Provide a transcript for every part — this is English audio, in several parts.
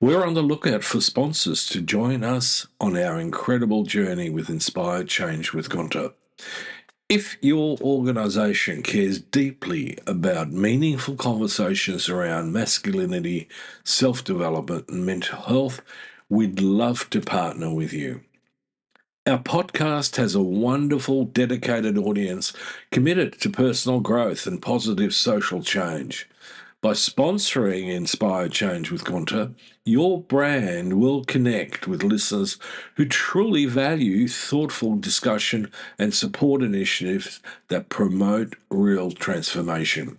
We're on the lookout for sponsors to join us on our incredible journey with Inspired Change with Gunter. If your organisation cares deeply about meaningful conversations around masculinity, self-development and mental health, we'd love to partner with you. Our podcast has a wonderful, dedicated audience committed to personal growth and positive social change. By sponsoring Inspired Change with Gunter, your brand will connect with listeners who truly value thoughtful discussion and support initiatives that promote real transformation.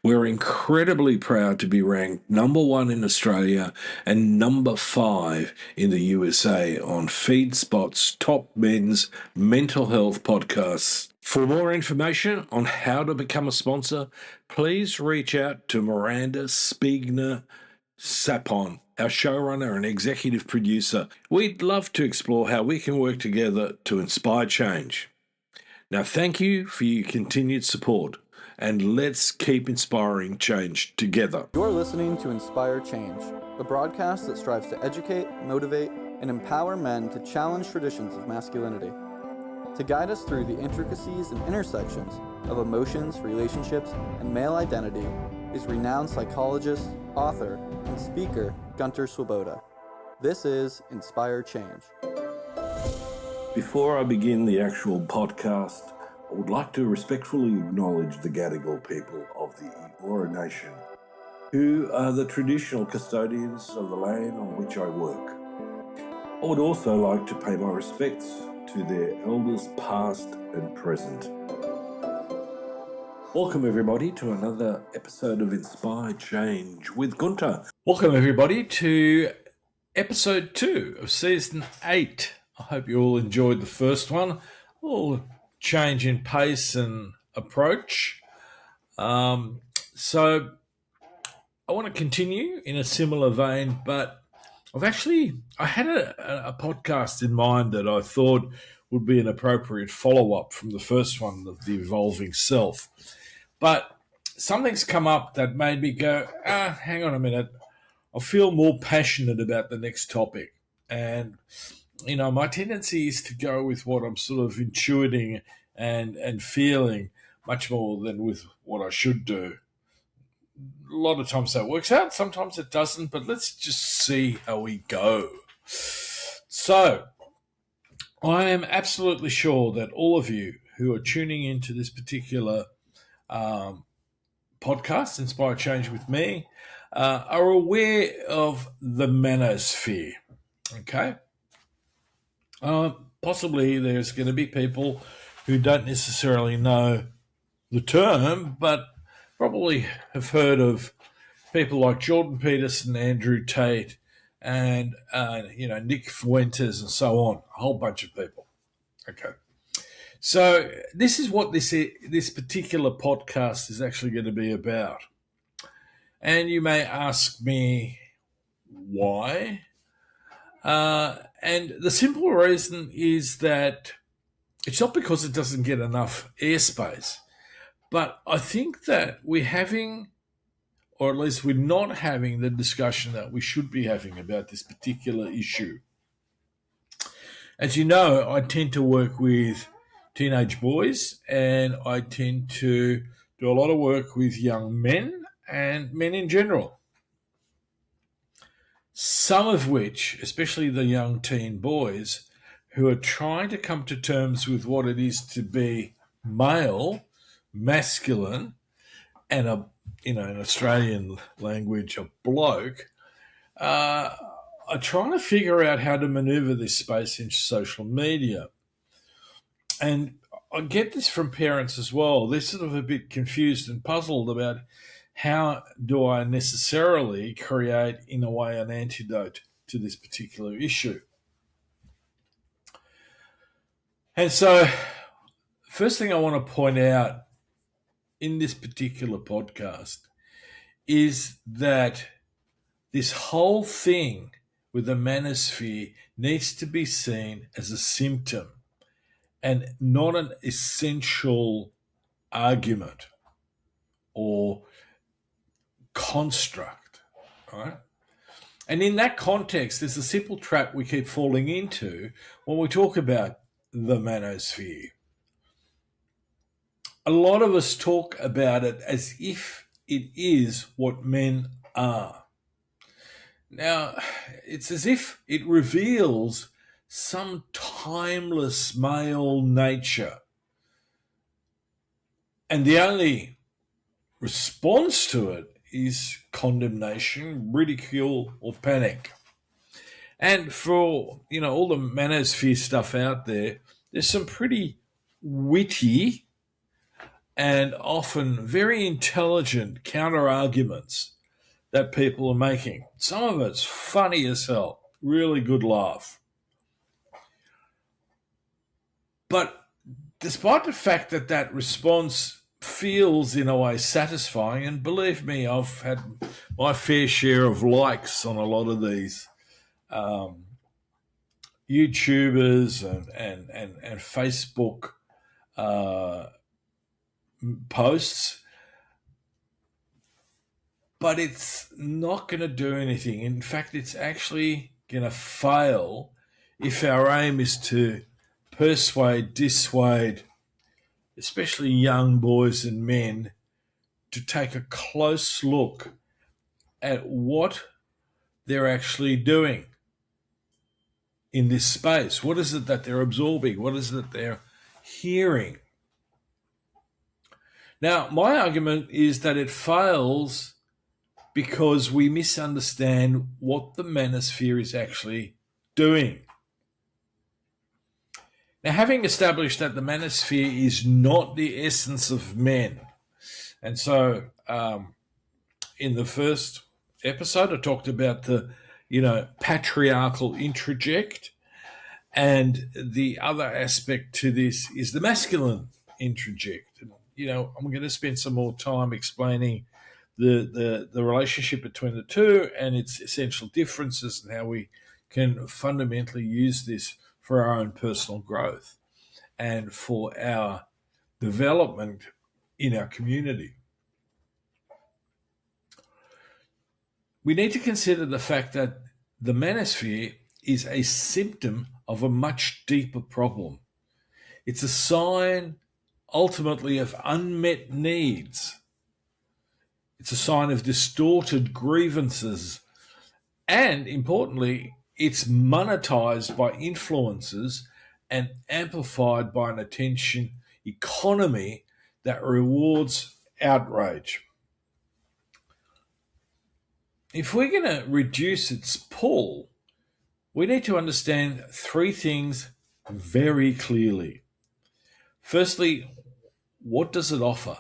We're incredibly proud to be ranked number 1 in Australia and number 5 in the USA on FeedSpot's top men's mental health podcasts. For more information on how to become a sponsor, please reach out to Miranda Spiegner-Sapon, our showrunner and executive producer. We'd love to explore how we can work together to inspire change. Now, thank you for your continued support, and let's keep inspiring change together. You're listening to Inspire Change, a broadcast that strives to educate, motivate, and empower men to challenge traditions of masculinity. To guide us through the intricacies and intersections of emotions, relationships, and male identity is renowned psychologist, author, and speaker Gunter Swoboda. This is Inspire Change. Before I begin the actual podcast, I would like to respectfully acknowledge the Gadigal people of the Eora Nation, who are the traditional custodians of the land on which I work. I would also like to pay my respects to their elders past and present. Welcome everybody to another episode of Inspired Change with Gunter. Welcome everybody to episode 2 of season 8. I hope you all enjoyed the first one. A little change in pace and approach. So I want to continue in a similar vein, but I had a podcast in mind that I thought would be an appropriate follow-up from the first one of the evolving self. But something's come up that made me go, hang on a minute. I feel more passionate about the next topic. And, my tendency is to go with what I'm sort of intuiting and feeling much more than with what I should do. A lot of times that works out, sometimes it doesn't, but let's just see how we go. So, I am absolutely sure that all of you who are tuning into this particular podcast, Inspire Change with me, are aware of the Manosphere, okay? Possibly there's going to be people who don't necessarily know the term, but probably have heard of people like Jordan Peterson, Andrew Tate, and Nick Fuentes, and so on. A whole bunch of people. Okay, so this is what this particular podcast is actually going to be about. And you may ask me why. And the simple reason is that it's not because it doesn't get enough airspace, but I think that we're having, or at least we're not having, the discussion that we should be having about this particular issue. As you know, I tend to work with teenage boys, and I tend to do a lot of work with young men and men in general. Some of which, especially the young teen boys, who are trying to come to terms with what it is to be male, masculine, and in Australian language, a bloke, are trying to figure out how to maneuver this space in social media. And I get this from parents as well. They're sort of a bit confused and puzzled about how do I necessarily create, in a way, an antidote to this particular issue. And so, first thing I want to point out in this particular podcast is that this whole thing with the manosphere needs to be seen as a symptom and not an essential argument or construct, right? And in that context, there's a simple trap we keep falling into when we talk about the manosphere. A lot of us talk about it as if it is what men are. Now, it's as if it reveals some timeless male nature. And the only response to it is condemnation, ridicule, or panic. And for, all the manosphere stuff out there, there's some pretty witty and often very intelligent counter arguments that people are making. Some of it's funny as hell, really good laugh. But despite the fact that that response feels in a way satisfying, and believe me, I've had my fair share of likes on a lot of these YouTubers and Facebook posts, but it's not going to do anything. In fact, it's actually going to fail if our aim is to dissuade, especially young boys and men, to take a close look at what they're actually doing in this space. What is it that they're absorbing? What is it they're hearing? Now, my argument is that it fails because we misunderstand what the manosphere is actually doing. Now, having established that the manosphere is not the essence of men, and so in the first episode I talked about the patriarchal introject, and the other aspect to this is the masculine introject. And, I'm going to spend some more time explaining the relationship between the two and its essential differences and how we can fundamentally use this for our own personal growth and for our development in our community. We need to consider the fact that the manosphere is a symptom of a much deeper problem. It's a sign, ultimately, of unmet needs. It's a sign of distorted grievances. And, importantly, it's monetized by influencers and amplified by an attention economy that rewards outrage. If we're going to reduce its pull, we need to understand three things very clearly. Firstly, what does it offer?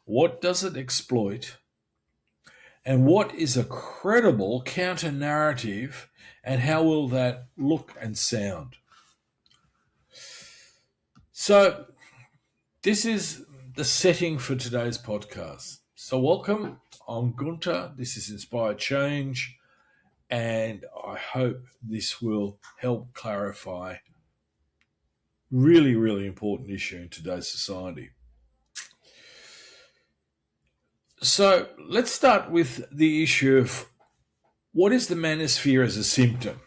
What does it exploit? And what is a credible counter-narrative, and how will that look and sound? So, this is the setting for today's podcast. So welcome, I'm Gunter, this is Inspired Change, and I hope this will help clarify really, really important issue in today's society. So let's start with the issue of what is the manosphere as a symptom.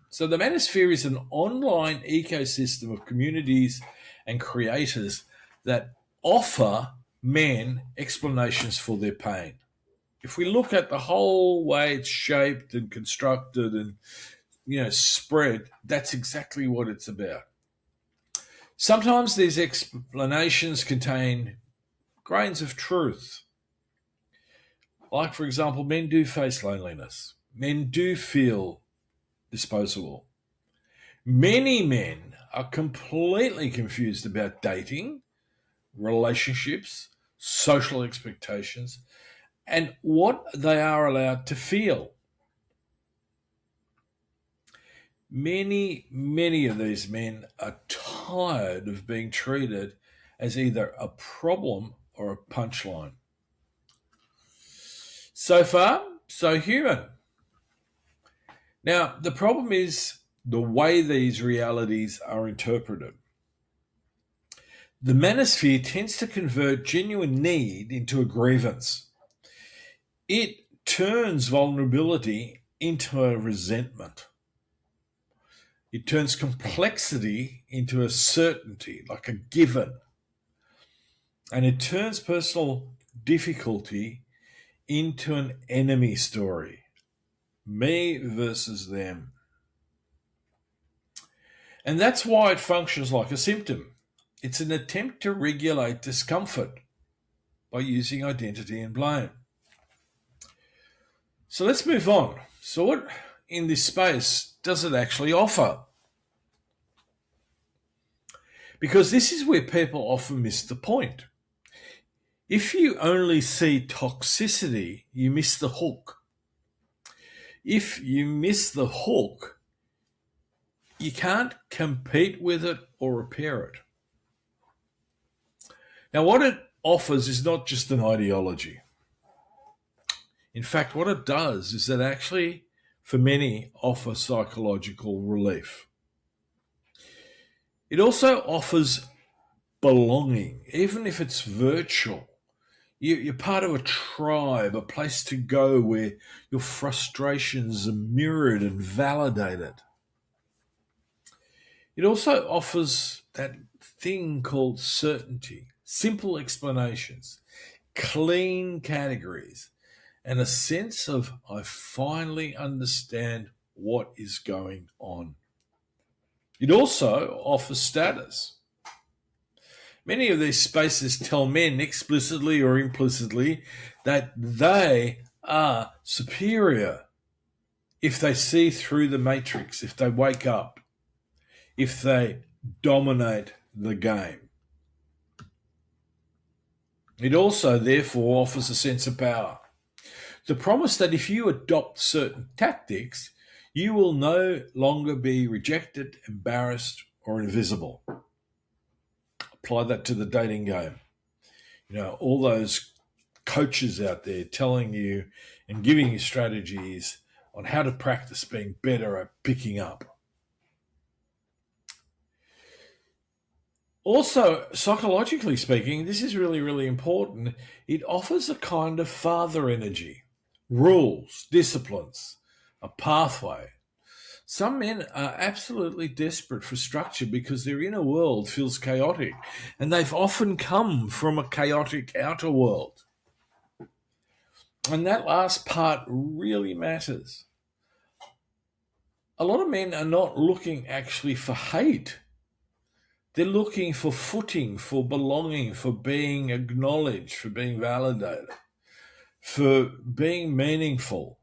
So the manosphere is an online ecosystem of communities and creators that offer men explanations for their pain. If we look at the whole way it's shaped and constructed and spread, that's exactly what it's about. Sometimes these explanations contain grains of truth. Like, for example, men do face loneliness. Men do feel disposable. Many men are completely confused about dating, relationships, social expectations, and what they are allowed to feel. Many, many of these men are tired of being treated as either a problem or a punchline. So far, so human. Now, the problem is the way these realities are interpreted. The manosphere tends to convert genuine need into a grievance. It turns vulnerability into a resentment. It turns complexity into a certainty, like a given. And it turns personal difficulty into an enemy story. Me versus them. And that's why it functions like a symptom. It's an attempt to regulate discomfort by using identity and blame. So let's move on. So what in this space does it actually offer? Because this is where people often miss the point. If you only see toxicity, you miss the hook. If you miss the hook, you can't compete with it or repair it. Now, what it offers is not just an ideology. In fact, what it does is that actually, for many, offer psychological relief. It also offers belonging, even if it's virtual. You're part of a tribe, a place to go where your frustrations are mirrored and validated. It also offers that thing called certainty, simple explanations, clean categories, and a sense of I finally understand what is going on. It also offers status. Many of these spaces tell men explicitly or implicitly that they are superior if they see through the matrix, if they wake up, if they dominate the game. It also, therefore, offers a sense of power. The promise that if you adopt certain tactics, you will no longer be rejected, embarrassed, or invisible. Apply that to the dating game. All those coaches out there telling you and giving you strategies on how to practice being better at picking up. Also, psychologically speaking, this is really, really important. It offers a kind of father energy, rules, disciplines, a pathway. Some men are absolutely desperate for structure because their inner world feels chaotic, and they've often come from a chaotic outer world. And that last part really matters. A lot of men are not looking actually for hate. They're looking for footing, for belonging, for being acknowledged, for being validated, for being meaningful.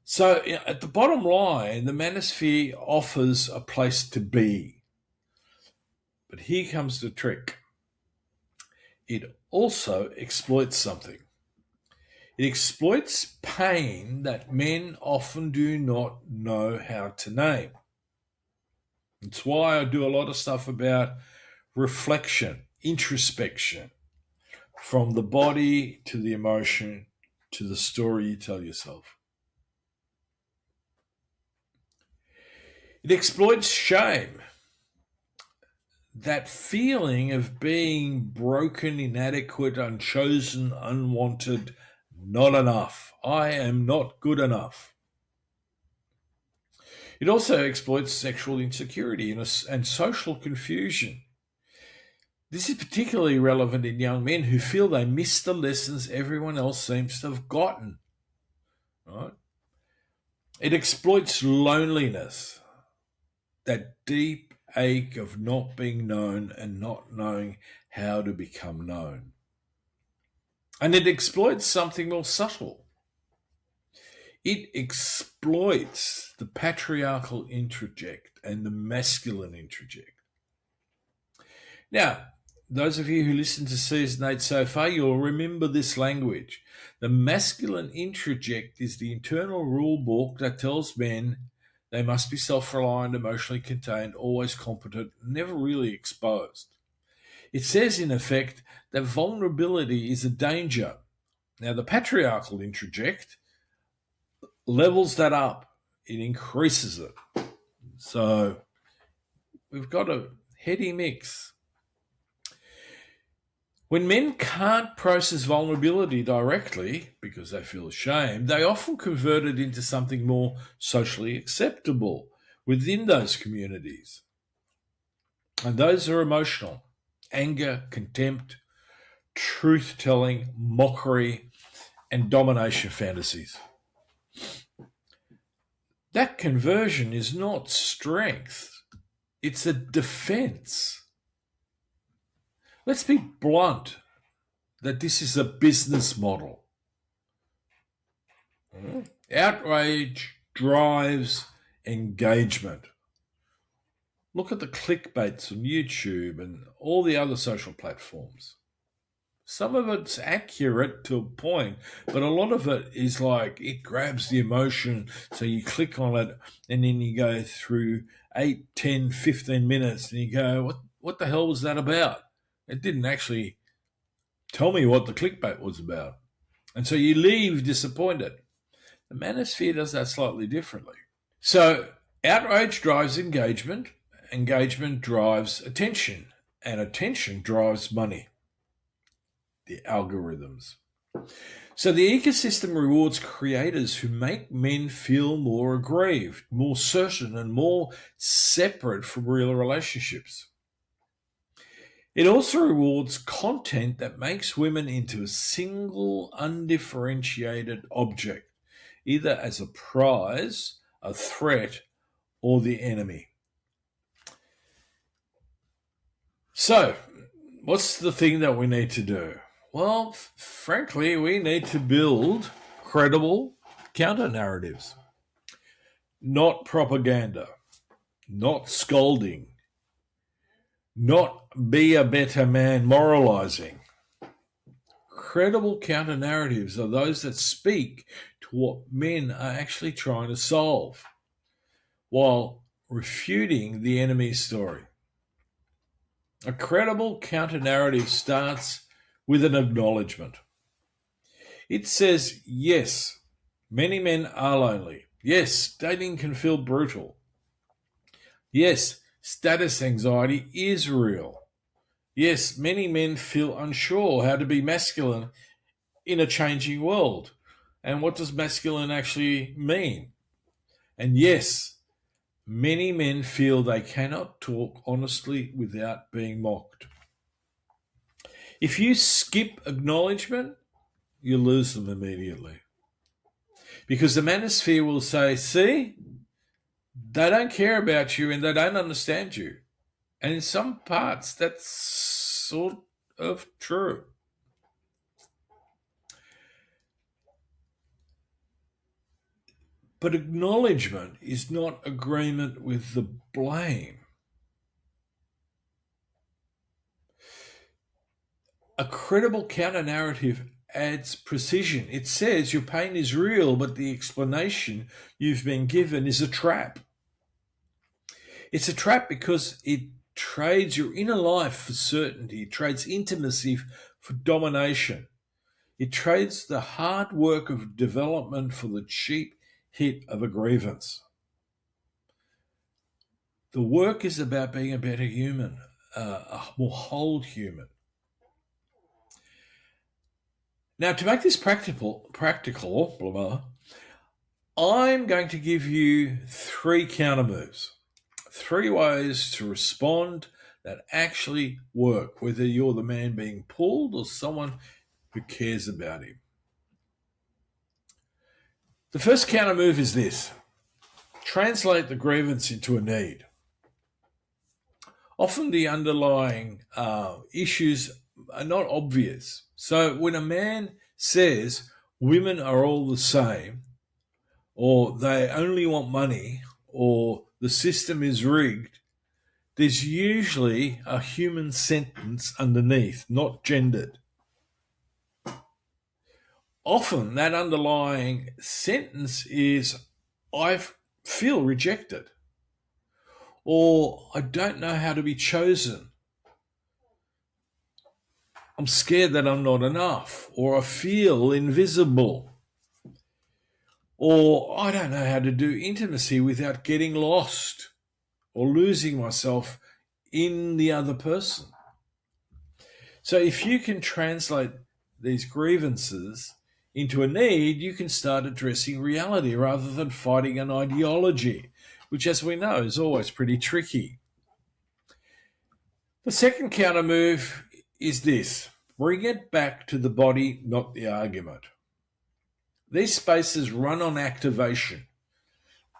So at the bottom line, the Manosphere offers a place to be. But here comes the trick. It also exploits something. It exploits pain that men often do not know how to name. It's why I do a lot of stuff about reflection, introspection, from the body to the emotion to the story you tell yourself. It exploits shame, that feeling of being broken, inadequate, unchosen, unwanted, not enough. I am not good enough. It also exploits sexual insecurity and social confusion. This is particularly relevant in young men who feel they miss the lessons everyone else seems to have gotten. Right? It exploits loneliness, that deep ache of not being known and not knowing how to become known. And it exploits something more subtle. It exploits the patriarchal introject and the masculine introject. Now, those of you who listen to Season 8 so far, you'll remember this language. The masculine introject is the internal rule book that tells men they must be self-reliant, emotionally contained, always competent, never really exposed. It says, in effect, that vulnerability is a danger. Now, the patriarchal introject levels that up. It increases it. So we've got a heady mix. When men can't process vulnerability directly because they feel ashamed, they often convert it into something more socially acceptable within those communities. And those are emotional: anger, contempt, truth telling, mockery, and domination fantasies. That conversion is not strength, it's a defense. Let's be blunt that this is a business model. Outrage drives engagement. Look at the clickbaits on YouTube and all the other social platforms. Some of it's accurate to a point, but a lot of it is like it grabs the emotion, so you click on it and then you go through 8, 10, 15 minutes and you go, what the hell was that about? It didn't actually tell me what the clickbait was about. And so you leave disappointed. The Manosphere does that slightly differently. So outrage drives engagement drives attention, and attention drives money. The algorithms. So the ecosystem rewards creators who make men feel more aggrieved, more certain, and more separate from real relationships. It also rewards content that makes women into a single, undifferentiated object, either as a prize, a threat, or the enemy. So, what's the thing that we need to do? Well, frankly, we need to build credible counter-narratives. Not propaganda, not scolding, not be a better man moralizing. Credible counter-narratives are those that speak to what men are actually trying to solve, while refuting the enemy's story. A credible counter-narrative starts with an acknowledgement. It says, yes, many men are lonely. Yes, dating can feel brutal. Yes, status anxiety is real. Yes, many men feel unsure how to be masculine in a changing world. And what does masculine actually mean? And yes, many men feel they cannot talk honestly without being mocked. If you skip acknowledgement, you lose them immediately. Because the Manosphere will say, see, they don't care about you and they don't understand you. And in some parts, that's sort of true. But acknowledgement is not agreement with the blame. A credible counter-narrative adds precision. It says your pain is real, but the explanation you've been given is a trap. It's a trap because it trades your inner life for certainty. It trades intimacy for domination. It trades the hard work of development for the cheap hit of a grievance. The work is about being a better human, a more whole human. Now, to make this practical, blah, blah, I'm going to give you 3 counter moves, 3 ways to respond that actually work, whether you're the man being pulled or someone who cares about him. The first counter move is this: translate the grievance into a need. Often the underlying issues are not obvious. So when a man says women are all the same, or they only want money, or the system is rigged, there's usually a human sentence underneath, not gendered. Often that underlying sentence is, I feel rejected, or I don't know how to be chosen. I'm scared that I'm not enough, or I feel invisible, or I don't know how to do intimacy without getting lost or losing myself in the other person. So if you can translate these grievances into a need, you can start addressing reality rather than fighting an ideology, which, as we know, is always pretty tricky. The second counter move is this: bring it back to the body, not the argument. These spaces run on activation.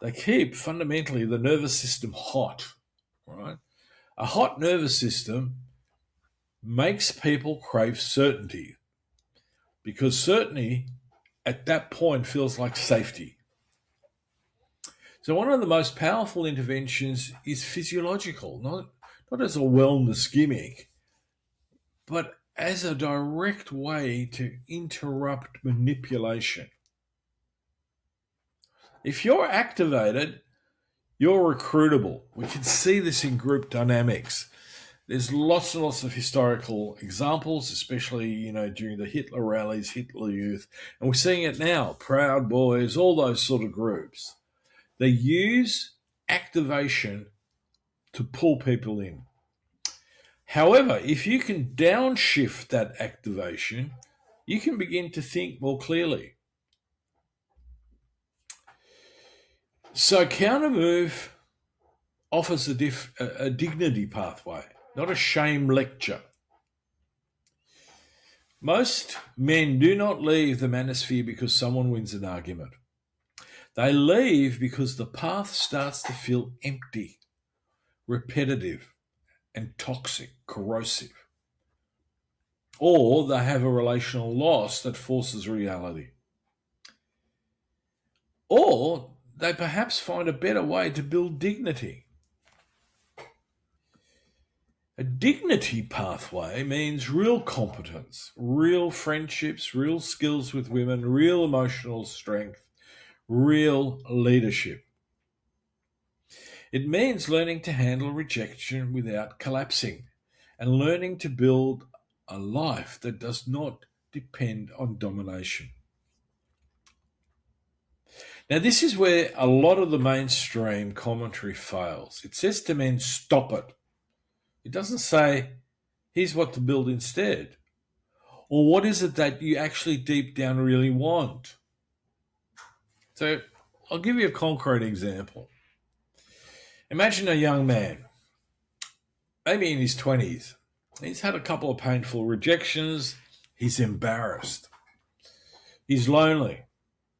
They keep fundamentally the nervous system hot, right? A hot nervous system makes people crave certainty because certainty at that point feels like safety. So one of the most powerful interventions is physiological, not as a wellness gimmick, but as a direct way to interrupt manipulation. If you're activated, you're recruitable. We can see this in group dynamics. There's lots and lots of historical examples, especially, during the Hitler rallies, Hitler Youth. And we're seeing it now, Proud Boys, all those sort of groups. They use activation to pull people in. However, if you can downshift that activation, you can begin to think more clearly. So countermove offers a dignity pathway, not a shame lecture. Most men do not leave the Manosphere because someone wins an argument. They leave because the path starts to feel empty, repetitive, and toxic, corrosive. Or they have a relational loss that forces reality. Or they perhaps find a better way to build dignity. A dignity pathway means real competence, real friendships, real skills with women, real emotional strength, real leadership. It means learning to handle rejection without collapsing and learning to build a life that does not depend on domination. Now, this is where a lot of the mainstream commentary fails. It says to men, stop it. It doesn't say, here's what to build instead. Or what is it that you actually deep down really want? So I'll give you a concrete example. Imagine a young man, maybe in his 20s. He's had a couple of painful rejections. He's embarrassed. He's lonely.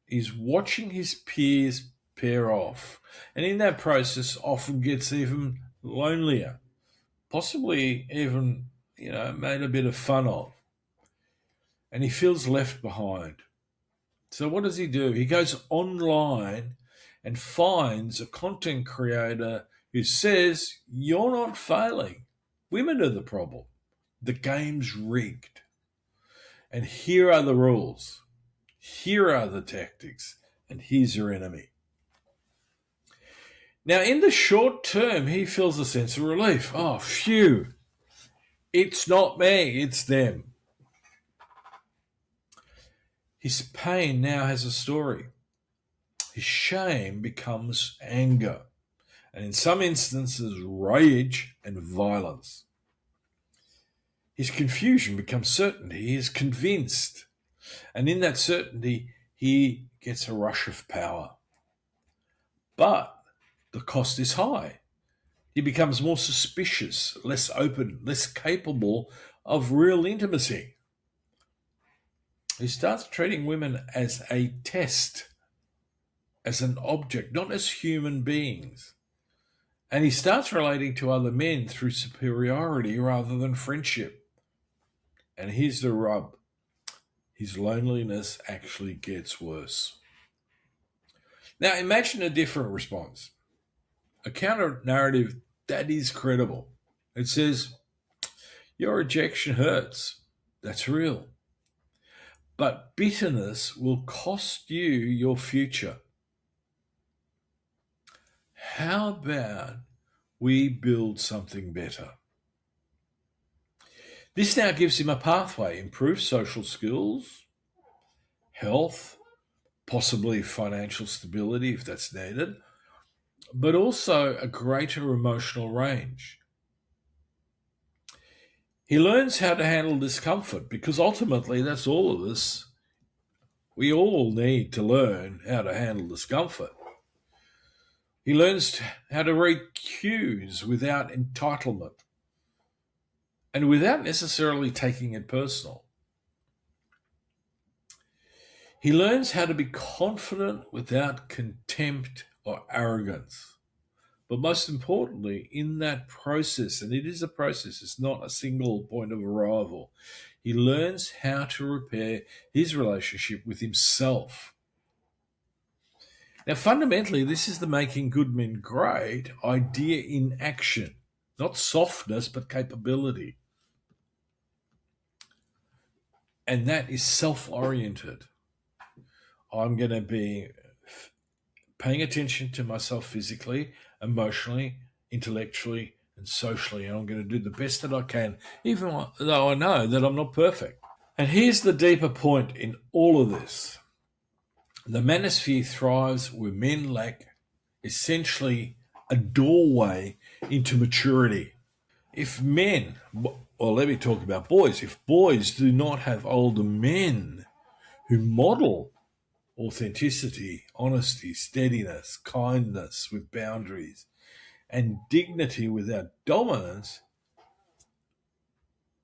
He's watching his peers pair off. And in that process, often gets even lonelier. Possibly even, made a bit of fun of. And he feels left behind. So what does he do? He goes online and finds a content creator who says, you're not failing. Women are the problem. The game's rigged. And here are the rules. Here are the tactics. And here's your enemy. Now, in the short term, he feels a sense of relief. Oh, phew. It's not me, it's them. His pain now has a story. His shame becomes anger, and in some instances, rage and violence. His confusion becomes certainty. He is convinced, and in that certainty, he gets a rush of power. But the cost is high. He becomes more suspicious, less open, less capable of real intimacy. He starts treating women as a test, as an object, not as human beings. And he starts relating to other men through superiority rather than friendship. And here's the rub. His loneliness actually gets worse. Now imagine a different response. A counter-narrative that is credible. It says, your rejection hurts. That's real. But bitterness will cost you your future. How about we build something better? This now gives him a pathway, improved social skills, health, possibly financial stability if that's needed, but also a greater emotional range. He learns how to handle discomfort because ultimately that's all of us. We all need to learn how to handle discomfort. He learns how to read cues without entitlement and without necessarily taking it personal. He learns how to be confident without contempt or arrogance. But most importantly, in that process, and it is a process, it's not a single point of arrival, he learns how to repair his relationship with himself. Now, fundamentally, this is the making good men great idea in action, not softness, but capability. And that is self oriented. I'm going to be paying attention to myself physically, emotionally, intellectually, and socially, and I'm going to do the best that I can, even though I know that I'm not perfect. And here's the deeper point in all of this. The manosphere thrives where men lack essentially a doorway into maturity. If men, or let me talk about boys, if boys do not have older men who model authenticity, honesty, steadiness, kindness with boundaries, and dignity without dominance,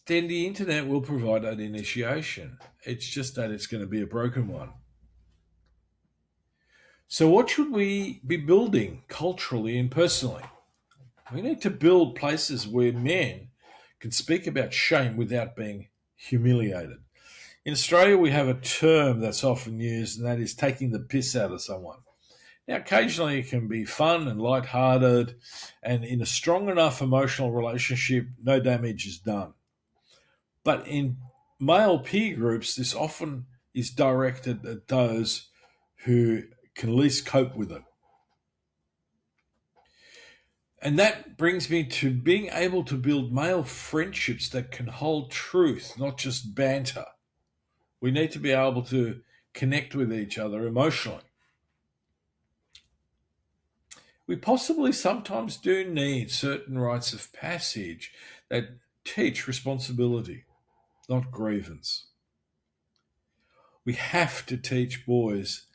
then the internet will provide that initiation. It's just that it's going to be a broken one. So, what should we be building culturally and personally? We need to build places where men can speak about shame without being humiliated. In Australia, we have a term that's often used, and that is taking the piss out of someone. Now, occasionally it can be fun and lighthearted, and in a strong enough emotional relationship, no damage is done. But in male peer groups, this often is directed at those who can least cope with it. And that brings me to being able to build male friendships that can hold truth, not just banter. We need to be able to connect with each other emotionally. We possibly sometimes do need certain rites of passage that teach responsibility, not grievance. We have to teach boys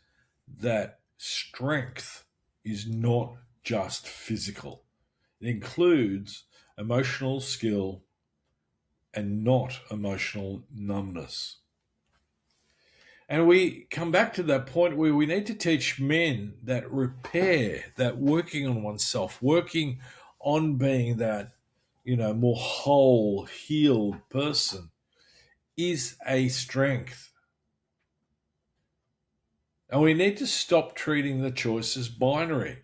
that strength is not just physical. It includes emotional skill and not emotional numbness. And we come back to that point where we need to teach men that repair, that working on oneself, working on being that, more whole, healed person is a strength. And we need to stop treating the choice as binary,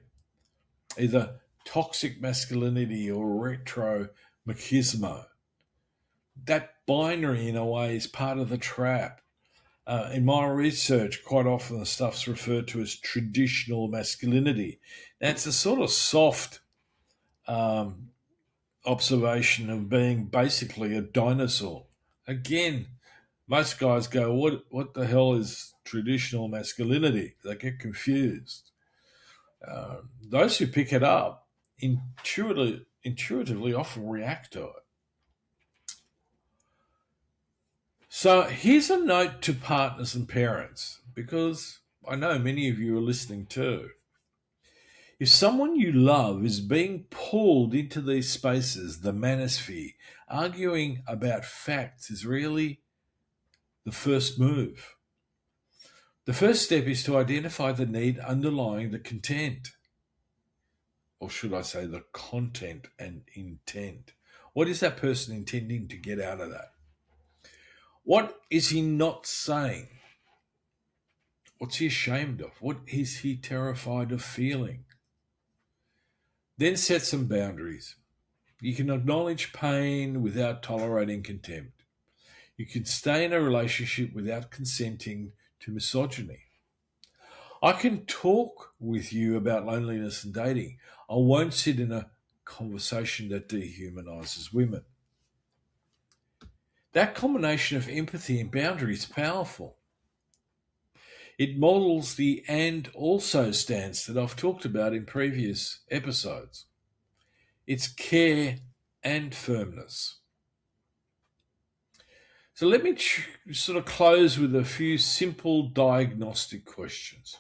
either toxic masculinity or retro machismo. That binary, in a way, is part of the trap. In my research, quite often the stuff's referred to as traditional masculinity. That's a sort of soft observation of being basically a dinosaur. Again, most guys go, what the hell is traditional masculinity? They get confused. Those who pick it up intuitively often react to it. So here's a note to partners and parents, because I know many of you are listening too. If someone you love is being pulled into these spaces, the manosphere, arguing about facts is really the first move. The first step is to identify the need underlying the content, or should I say the content and intent. What is that person intending to get out of that? What is he not saying? What's he ashamed of? What is he terrified of feeling? Then set some boundaries. You can acknowledge pain without tolerating contempt. You can stay in a relationship without consenting to misogyny. I can talk with you about loneliness and dating. I won't sit in a conversation that dehumanizes women. That combination of empathy and boundary is powerful. It models the and also stance that I've talked about in previous episodes. It's care and firmness. So let me sort of close with a few simple diagnostic questions.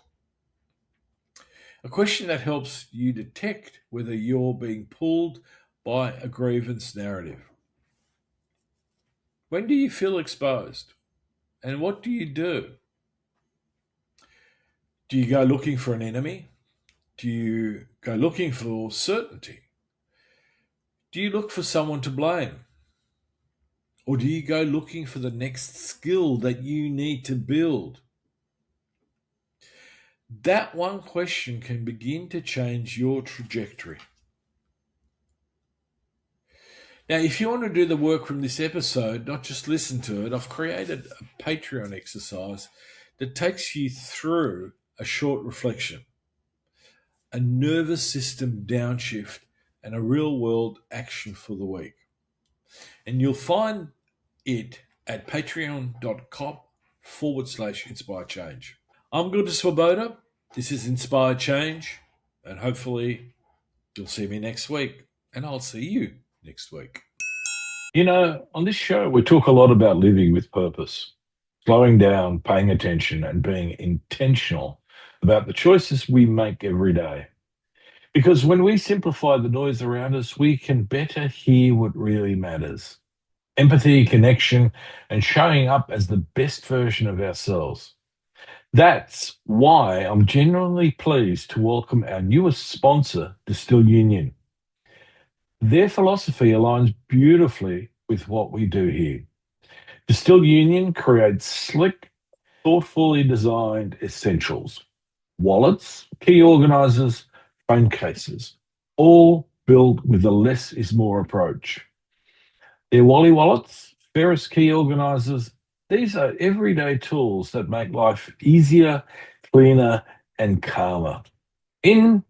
A question that helps you detect whether you're being pulled by a grievance narrative. When do you feel exposed? And what do you do? Do you go looking for an enemy? Do you go looking for certainty? Do you look for someone to blame? Or do you go looking for the next skill that you need to build? That one question can begin to change your trajectory. Now, if you want to do the work from this episode, not just listen to it, I've created a Patreon exercise that takes you through a short reflection, a nervous system downshift, and a real world action for the week. And you'll find it at patreon.com/inspire change. I'm Gunter Swoboda. This is Inspire Change, and hopefully you'll see me next week, and I'll see you next week. You know, on this show, we talk a lot about living with purpose, slowing down, paying attention, and being intentional about the choices we make every day. Because when we simplify the noise around us, we can better hear what really matters. Empathy, connection, and showing up as the best version of ourselves. That's why I'm genuinely pleased to welcome our newest sponsor, Distill Union. Their philosophy aligns beautifully with what we do here. Distill Union creates slick, thoughtfully designed essentials, wallets, key organizers, phone cases, all built with a less is more approach. Their Wally wallets, Ferris key organizers, these are everyday tools that make life easier, cleaner, and calmer. In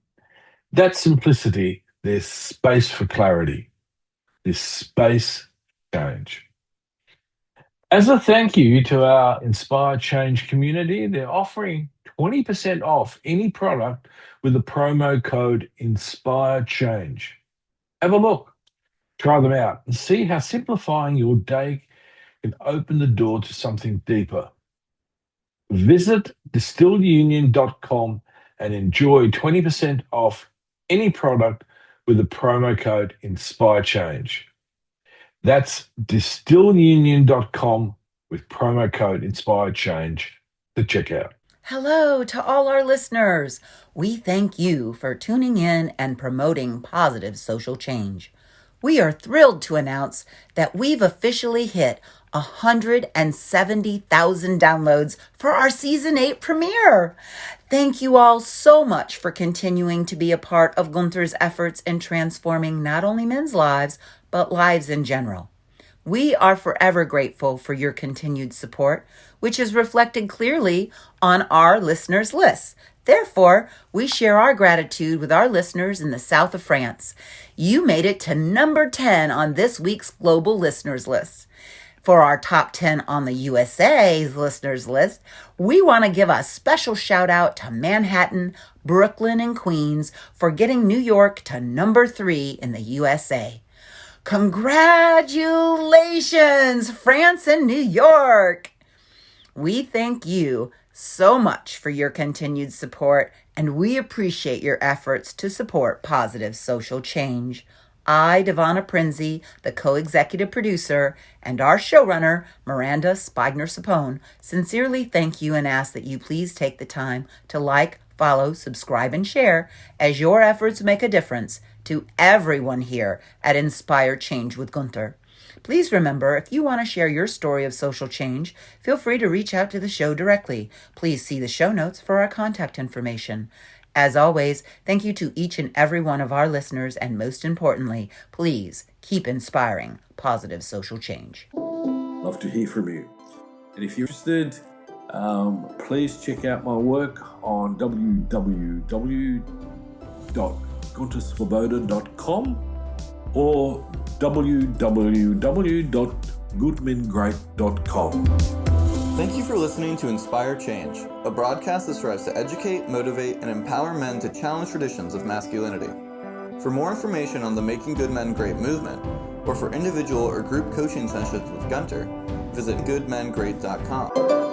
that simplicity, there's space for clarity. There's space for change. As a thank you to our Inspire Change community, they're offering 20% off any product with the promo code Inspire Change. Have a look, try them out, and see how simplifying your day can open the door to something deeper. Visit distillunion.com and enjoy 20% off any product with the promo code Inspire Change. That's distillunion.com with promo code Inspire Change to check out. Hello to all our listeners. We thank you for tuning in and promoting positive social change. We are thrilled to announce that we've officially hit 170,000 downloads for our Season 8 premiere. Thank you all so much for continuing to be a part of Gunter's efforts in transforming not only men's lives, but lives in general. We are forever grateful for your continued support, which is reflected clearly on our listeners' lists. Therefore, we share our gratitude with our listeners in the south of France. You made it to number 10 on this week's global listeners list. For our top 10 on the USA's listeners list, we want to give a special shout out to Manhattan, Brooklyn, and Queens for getting New York to number 3 in the USA. Congratulations, France and New York! We thank you so much for your continued support, and we appreciate your efforts to support positive social change. I, Devonna Prinzi, the co-executive producer, and our showrunner, Miranda Spigner-Sapone, sincerely thank you and ask that you please take the time to like, follow, subscribe, and share, as your efforts make a difference to everyone here at Inspire Change with Gunter. Please remember, if you want to share your story of social change, feel free to reach out to the show directly. Please see the show notes for our contact information. As always, thank you to each and every one of our listeners, and most importantly, please keep inspiring positive social change. Love to hear from you. And if you're interested, please check out my work on www.gunterswoboda.com or www.goodmengreat.com. Thank you for listening to Inspire Change, a broadcast that strives to educate, motivate, and empower men to challenge traditions of masculinity. For more information on the Making Good Men Great movement, or for individual or group coaching sessions with Gunter, visit goodmengreat.com.